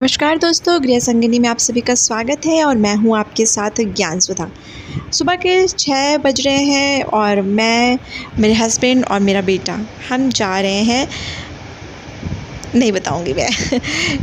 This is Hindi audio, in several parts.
नमस्कार दोस्तों, गृह संगिनी में आप सभी का स्वागत है और मैं हूं आपके साथ ज्ञान सुधा। सुबह के 6 बज रहे हैं और मैं, मेरे हस्बैंड और मेरा बेटा हम जा रहे हैं। नहीं बताऊंगी मैं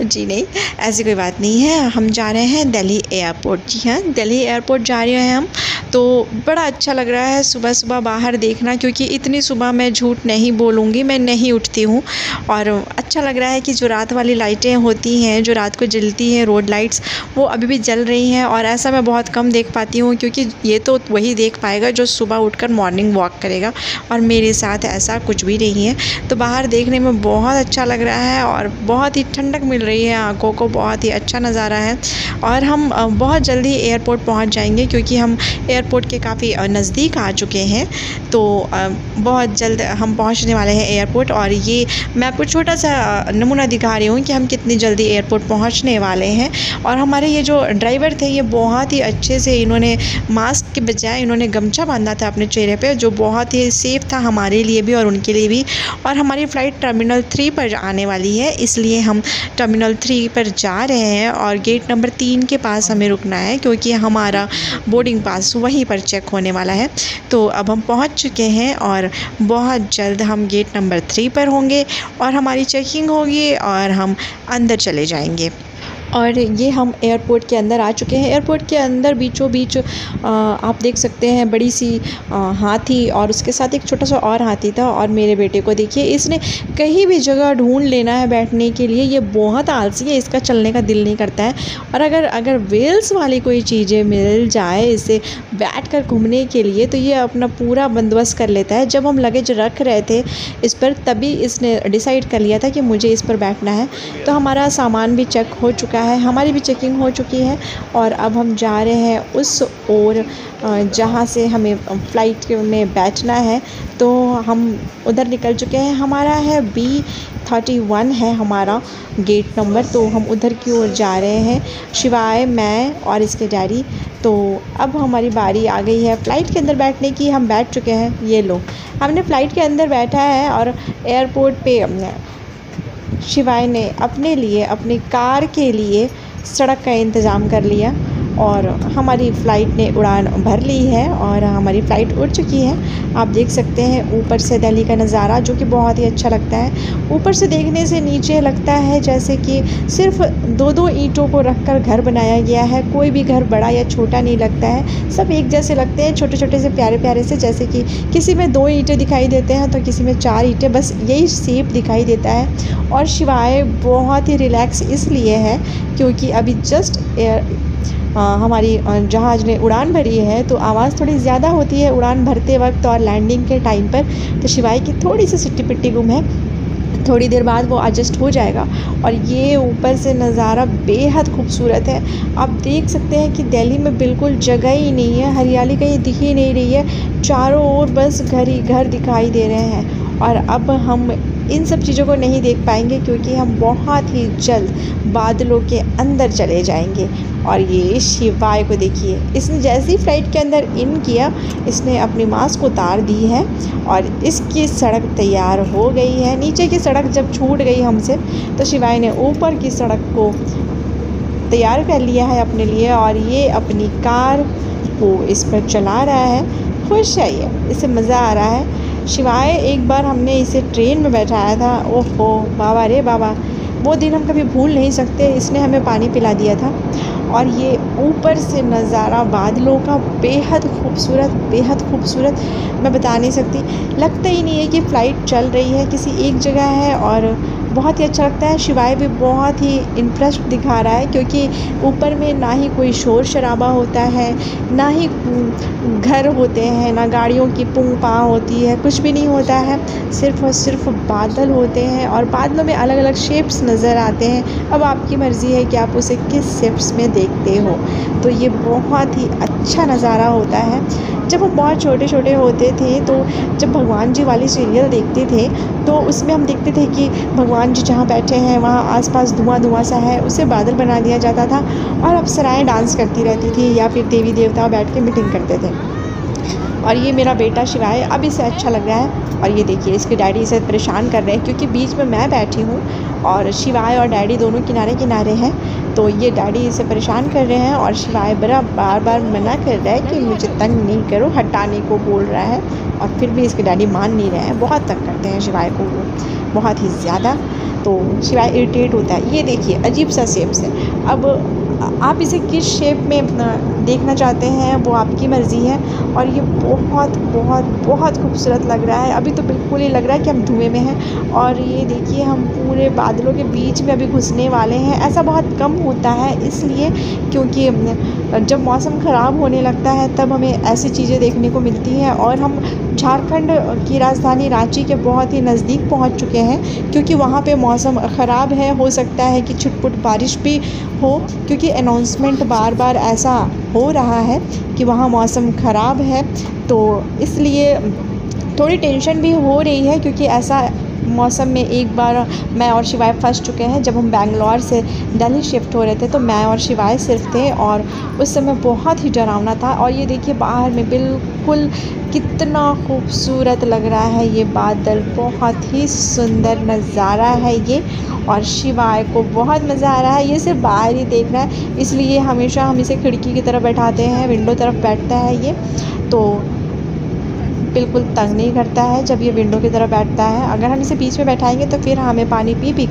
जी नहीं, ऐसी कोई बात नहीं है। हम जा रहे हैं दिल्ली एयरपोर्ट। जी हाँ, दिल्ली एयरपोर्ट जा रहे हैं हम। तो बड़ा अच्छा लग रहा है सुबह सुबह बाहर देखना, क्योंकि इतनी सुबह मैं झूठ नहीं बोलूँगी, मैं नहीं उठती हूँ। और अच्छा लग रहा है कि जो रात वाली लाइटें होती हैं, जो रात को जलती हैं रोड लाइट्स, वो अभी भी जल रही हैं। और ऐसा मैं बहुत कम देख पाती हूँ, क्योंकि ये तो वही देख पाएगा जो सुबह उठकर मॉर्निंग वॉक करेगा, और मेरे साथ ऐसा कुछ भी नहीं है। तो बाहर देखने में बहुत अच्छा लग रहा है और बहुत ही ठंडक मिल रही है आँखों को, बहुत ही अच्छा नज़ारा है। और हम बहुत जल्दी एयरपोर्ट पहुँच जाएंगे, क्योंकि हम एयरपोर्ट के काफ़ी नज़दीक आ चुके हैं। तो बहुत जल्द हम पहुँचने वाले हैं एयरपोर्ट। और ये मैं आपको छोटा सा नमूना दिखा रही हूँ कि हम कितनी जल्दी एयरपोर्ट पहुँचने वाले हैं। और हमारे ये जो ड्राइवर थे, ये बहुत ही अच्छे से, इन्होंने मास्क के बजाय इन्होंने गमछा बांधा था अपने चेहरे पे, जो बहुत ही सेफ़ था हमारे लिए भी और उनके लिए भी। और हमारी फ़्लाइट टर्मिनल 3 पर आने वाली है, इसलिए हम टर्मिनल 3 पर जा रहे हैं। और गेट नंबर 3 के पास हमें रुकना है, क्योंकि हमारा बोर्डिंग पास वहीं पर चेक होने वाला है। तो अब हम पहुंच चुके हैं और बहुत जल्द हम गेट नंबर 3 पर होंगे और हमारी चेकिंग होगी और हम अंदर चले जाएंगे। और ये हम एयरपोर्ट के अंदर आ चुके हैं। एयरपोर्ट के अंदर बीचों बीच आप देख सकते हैं बड़ी सी हाथी, और उसके साथ एक छोटा सा और हाथी था। और मेरे बेटे को देखिए, इसने कहीं भी जगह ढूंढ लेना है बैठने के लिए। ये बहुत आलसी है, इसका चलने का दिल नहीं करता है। और अगर व्हील्स वाली कोई चीज़ें मिल जाए इसे बैठ कर घूमने के लिए, तो ये अपना पूरा बंदोबस्त कर लेता है। जब हम लगेज रख रहे थे इस पर, तभी इसने डिसाइड कर लिया था कि मुझे इस पर बैठना है। तो हमारा सामान भी चेक हो चुका है, हमारी भी चेकिंग हो चुकी है। और अब हम जा रहे हैं उस ओर जहाँ से हमें फ़्लाइट में बैठना है। तो हम उधर निकल चुके हैं। हमारा है B31 है हमारा गेट नंबर। तो हम उधर की ओर जा रहे हैं, शिवाय, मैं और इसके डैडी। तो अब हमारी बारी आ गई है फ़्लाइट के अंदर बैठने की। हम बैठ चुके हैं, ये लो, हमने फ़्लाइट के अंदर बैठा है। और एयरपोर्ट पे शिवाय ने अपने लिए, अपनी कार के लिए सड़क का इंतज़ाम कर लिया और हमारी फ़्लाइट ने उड़ान भर ली है और हमारी फ़्लाइट उड़ चुकी है। आप देख सकते हैं ऊपर से दिल्ली का नज़ारा, जो कि बहुत ही अच्छा लगता है। ऊपर से देखने से नीचे लगता है जैसे कि सिर्फ 2-2 ईंटों को रखकर घर बनाया गया है। कोई भी घर बड़ा या छोटा नहीं लगता है, सब एक जैसे लगते हैं, छोटे छोटे से, प्यारे प्यारे से। जैसे कि किसी में 2 ईंटें दिखाई देते हैं तो किसी में 4 ईंटें, बस यही शेप दिखाई देता है। और शिवाय बहुत ही रिलैक्स इसलिए है क्योंकि अभी जस्ट हमारी जहाज़ ने उड़ान भरी है, तो आवाज़ थोड़ी ज़्यादा होती है उड़ान भरते वक्त और लैंडिंग के टाइम पर। तो शिवाय की थोड़ी सी सिट्टी पिट्टी गुम है, थोड़ी देर बाद वो एडजस्ट हो जाएगा। और ये ऊपर से नज़ारा बेहद खूबसूरत है। आप देख सकते हैं कि दिल्ली में बिल्कुल जगह ही नहीं है, हरियाली कहीं दिख ही नहीं रही है, चारों ओर बस घर ही घर दिखाई दे रहे हैं। और अब हम इन सब चीज़ों को नहीं देख पाएंगे, क्योंकि हम बहुत ही जल्द बादलों के अंदर चले जाएंगे। और ये शिवाय को देखिए, इसने जैसे ही फ़्लाइट के अंदर इन किया, इसने अपनी मास्क उतार दी है और इसकी सड़क तैयार हो गई है। नीचे की सड़क जब छूट गई हमसे, तो शिवाय ने ऊपर की सड़क को तैयार कर लिया है अपने लिए और ये अपनी कार को इस पर चला रहा है। खुश है ये, इसे मज़ा आ रहा है। शिवाय, एक बार हमने इसे ट्रेन में बैठाया था, ओहो बाबा रे बाबा, वो दिन हम कभी भूल नहीं सकते। इसने हमें पानी पिला दिया था। और ये ऊपर से नज़ारा बादलों का बेहद खूबसूरत, बेहद खूबसूरत, मैं बता नहीं सकती। लगता ही नहीं है कि फ़्लाइट चल रही है, किसी एक जगह है और बहुत ही अच्छा लगता है। शिवाय भी बहुत ही इंटरेस्ट दिखा रहा है, क्योंकि ऊपर में ना ही कोई शोर शराबा होता है, ना ही घर होते हैं, ना गाड़ियों की पूं पाँ होती है, कुछ भी नहीं होता है। सिर्फ़ और सिर्फ बादल होते हैं और बादलों में अलग अलग शेप्स नज़र आते हैं। अब आपकी मर्ज़ी है कि आप उसे किस शेप्स में देखते हो। तो ये बहुत ही अच्छा नज़ारा होता है। जब हम बहुत छोटे छोटे होते थे, तो जब भगवान जी वाली सीरियल देखते थे, तो उसमें हम देखते थे कि भगवान जी जहाँ बैठे हैं वहाँ आसपास धुआं धुआं सा है, उसे बादल बना दिया जाता था और अप्सराएं डांस करती रहती थी या फिर देवी देवता बैठ के मीटिंग करते थे। और ये मेरा बेटा शिवाय, अब इसे अच्छा लग रहा है। और ये देखिए, इसके डैडी इसे परेशान कर रहे हैं, क्योंकि बीच में मैं बैठी हूँ और शिवाय और डैडी दोनों किनारे किनारे हैं। तो ये डैडी इसे परेशान कर रहे हैं और शिवाय बार बार मना कर रहा है कि मुझे तंग नहीं करो, हटाने को बोल रहा है। और फिर भी इसके डैडी मान नहीं रहे हैं, बहुत तंग करते हैं शिवाय को वो, बहुत ही ज़्यादा। तो शिवाय इरिटेट होता है। ये देखिए अजीब सा शेप से। अब आप इसे किस शेप में देखना चाहते हैं वो आपकी मर्ज़ी है। और ये बहुत बहुत बहुत खूबसूरत लग रहा है। अभी तो बिल्कुल ही लग रहा है कि हम धुएं में हैं। और ये देखिए हम पूरे बादलों के बीच में अभी घुसने वाले हैं। ऐसा बहुत कम होता है इसलिए क्योंकि जब मौसम ख़राब होने लगता है तब हमें ऐसी चीज़ें देखने को मिलती हैं। और हम झारखंड की राजधानी रांची के बहुत ही नज़दीक पहुंच चुके हैं, क्योंकि वहाँ पे मौसम ख़राब है। हो सकता है कि छुटपुट बारिश भी हो, क्योंकि अनाउंसमेंट बार बार ऐसा हो रहा है कि वहाँ मौसम ख़राब है। तो इसलिए थोड़ी टेंशन भी हो रही है, क्योंकि ऐसा मौसम में एक बार मैं और शिवाय फंस चुके हैं। जब हम बेंगलोर से दिल्ली शिफ्ट हो रहे थे तो मैं और शिवाय सिर्फ थे, और उस समय बहुत ही डरावना था। और ये देखिए बाहर में बिल्कुल कितना खूबसूरत लग रहा है ये बादल, बहुत ही सुंदर नज़ारा है ये। और शिवाय को बहुत मज़ा आ रहा है, ये सिर्फ बाहर ही देख रहा है, इसलिए हमेशा हम इसे खिड़की की तरफ बैठाते हैं, विंडो तरफ बैठता है ये। तो बिल्कुल तंग नहीं करता है जब ये विंडो की तरफ बैठता है। अगर हम इसे बीच में बैठाएंगे तो फिर हमें पानी पी पी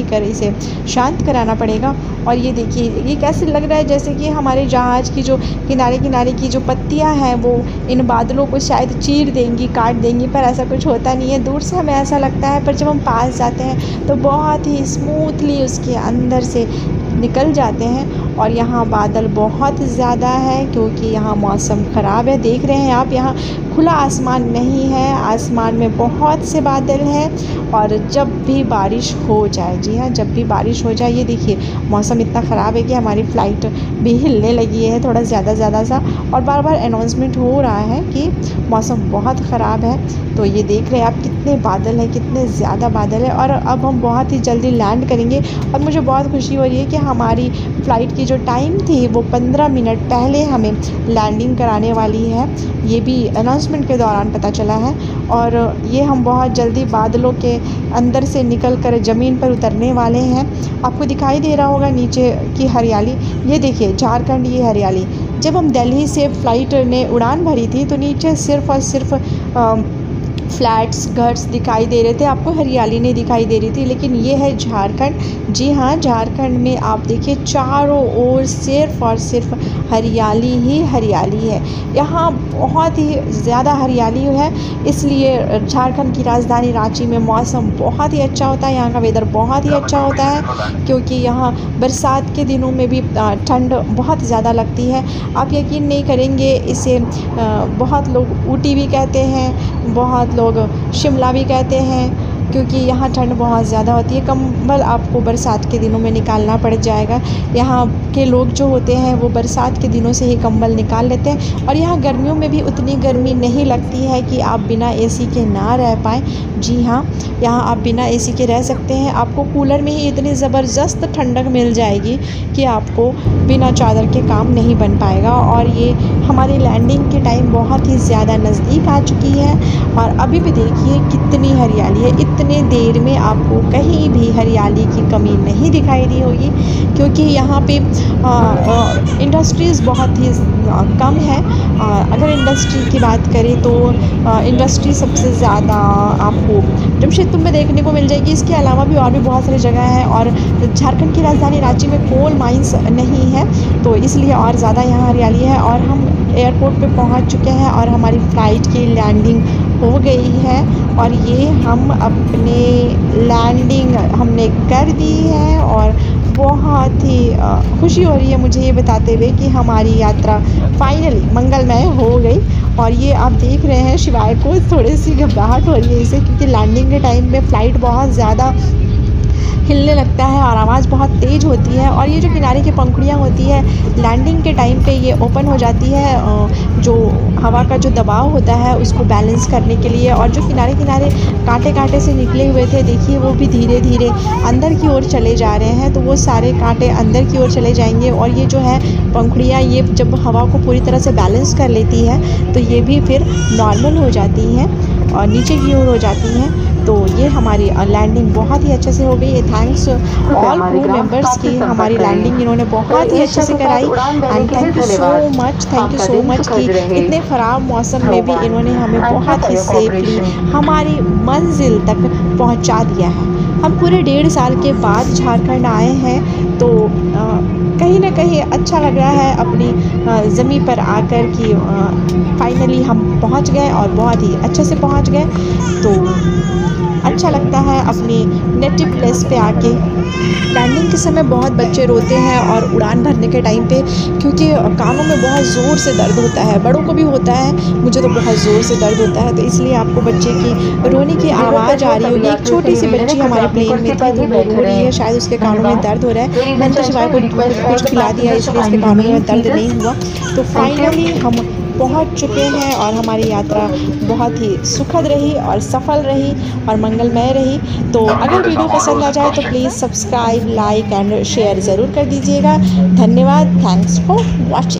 कर इसे शांत कराना पड़ेगा। और ये देखिए ये कैसे लग रहा है जैसे कि हमारे जहाज़ की जो किनारे किनारे की जो पत्तियां हैं वो इन बादलों को शायद चीर देंगी, काट देंगी, पर ऐसा कुछ होता नहीं है। दूर से हमें ऐसा लगता है, पर जब हम पास जाते हैं तो बहुत ही स्मूथली उसके अंदर से निकल जाते हैं। और यहाँ बादल बहुत ज़्यादा है क्योंकि यहाँ मौसम ख़राब है। देख रहे हैं आप, यहाँ खुला आसमान नहीं है, आसमान में बहुत से बादल हैं। और जब भी बारिश हो जाए, जी हाँ, जब भी बारिश हो जाए, ये देखिए मौसम इतना ख़राब है कि हमारी फ़्लाइट भी हिलने लगी है थोड़ा ज़्यादा सा। और बार बार अनाउंसमेंट हो रहा है कि मौसम बहुत ख़राब है। तो ये देख रहे हैं आप कितने बादल हैं, कितने ज़्यादा बादल है। और अब हम बहुत ही जल्दी लैंड करेंगे। और मुझे बहुत खुशी हो रही है कि हमारी फ़्लाइट की जो टाइम थी वो 15 मिनट पहले हमें लैंडिंग कराने वाली है। ये भी अनाउंसमेंट के दौरान पता चला है। और ये हम बहुत जल्दी बादलों के अंदर से निकल कर ज़मीन पर उतरने वाले हैं। आपको दिखाई दे रहा होगा नीचे की हरियाली, ये देखिए झारखंड, ये हरियाली। जब हम दिल्ली से फ़्लाइट ने उड़ान भरी थी तो नीचे सिर्फ़ और सिर्फ फ्लैट्स, घर्स दिखाई दे रहे थे, आपको हरियाली नहीं दिखाई दे रही थी। लेकिन ये है झारखंड। जी हाँ, झारखंड में आप देखिए चारों ओर सिर्फ़ और सिर्फ हरियाली ही हरियाली है। यहाँ बहुत ही ज़्यादा हरियाली है, इसलिए झारखंड की राजधानी रांची में मौसम बहुत ही अच्छा होता है। यहाँ का वेदर बहुत ही अच्छा होता है, क्योंकि यहाँ बरसात के दिनों में भी ठंड बहुत ज़्यादा लगती है। आप यकीन नहीं करेंगे, इसे बहुत लोग ऊटी भी कहते हैं, बहुत लोग शिमला भी कहते हैं, क्योंकि यहाँ ठंड बहुत ज़्यादा होती है। कंबल आपको बरसात के दिनों में निकालना पड़ जाएगा। यहाँ के लोग जो होते हैं वो बरसात के दिनों से ही कंबल निकाल लेते हैं। और यहाँ गर्मियों में भी उतनी गर्मी नहीं लगती है कि आप बिना एसी के ना रह पाएँ। जी हाँ, यहाँ आप बिना एसी के रह सकते हैं। आपको कूलर में ही इतनी ज़बरदस्त ठंडक मिल जाएगी कि आपको बिना चादर के काम नहीं बन पाएगा। और ये हमारी लैंडिंग की टाइम बहुत ही ज़्यादा नज़दीक आ चुकी है। और अभी भी देखिए कितनी हरियाली है। इतने देर में आपको कहीं भी हरियाली की कमी नहीं दिखाई दी होगी, क्योंकि यहाँ पे इंडस्ट्रीज़ बहुत ही कम है। अगर इंडस्ट्री की बात करें तो इंडस्ट्री सबसे ज़्यादा आपको जमशेदपुर में देखने को मिल जाएगी। इसके अलावा भी और भी बहुत सारी जगह हैं। और झारखंड की राजधानी रांची में कोल माइंस नहीं है, तो इसलिए और ज़्यादा यहाँ हरियाली है। और हम एयरपोर्ट पे पहुँच चुके हैं और हमारी फ़्लाइट की लैंडिंग हो गई है। और ये हम अपने लैंडिंग हमने कर दी है। और बहुत ही खुशी हो रही है मुझे ये बताते हुए कि हमारी यात्रा फाइनली मंगलमय हो गई। और ये आप देख रहे हैं शिवाय को थोड़ी सी घबराहट हो रही है इसे, क्योंकि लैंडिंग के टाइम में फ़्लाइट बहुत ज़्यादा हिलने लगता है और आवाज़ बहुत तेज़ होती है। और ये जो किनारे की पंखुड़ियाँ होती है लैंडिंग के टाइम पे ये ओपन हो जाती है, जो हवा का जो दबाव होता है उसको बैलेंस करने के लिए। और जो किनारे किनारे कांटे कांटे से निकले हुए थे, देखिए वो भी धीरे धीरे अंदर की ओर चले जा रहे हैं। तो वो सारे कांटे अंदर की ओर चले जाएंगे। और ये जो है पंखुड़ियाँ, ये जब हवा को पूरी तरह से बैलेंस कर लेती है तो ये भी फिर नॉर्मल हो जाती हैं और नीचे की ओर हो जाती हैं। तो तो ये हमारी लैंडिंग बहुत ही अच्छे से हो गई है। थैंक्स ऑल क्रू मेंबर्स की हमारी लैंडिंग इन्होंने बहुत ही अच्छे से कराई। And thank you so much कि इतने ख़राब मौसम में भी इन्होंने हमें बहुत ही सेफली हमारी मंजिल तक पहुंचा दिया है। हम पूरे 1.5 साल के बाद झारखंड आए हैं, तो कहीं ना कहीं अच्छा लग रहा है अपनी ज़मीन पर आकर कि फाइनली हम पहुंच गए और बहुत ही अच्छे से पहुंच गए। तो अच्छा लगता है अपनी नेटिव प्लेस पे आके। लैंडिंग के समय बहुत बच्चे रोते हैं और उड़ान भरने के टाइम पे, क्योंकि कानों में बहुत ज़ोर से दर्द होता है, बड़ों को भी होता है, मुझे तो बहुत ज़ोर से दर्द होता है, तो इसलिए आपको बच्चे की रोने की आवाज़ आ रही होगी। एक छोटी सी बच्ची हमारे प्लेन में थी, तो वो रो रही है, शायद उसके कानों में दर्द हो रहा है। मैंने तो शिवाय को कुछ खिला दिया, इसलिए इसके कानों में दर्द नहीं हुआ। तो फाइनली हम पहुंच चुके हैं और हमारी यात्रा बहुत ही सुखद रही और सफल रही और मंगलमय रही। तो अगर वीडियो पसंद आ जाए तो please subscribe, like and share ज़रूर कर दीजिएगा। धन्यवाद। Thanks for watching.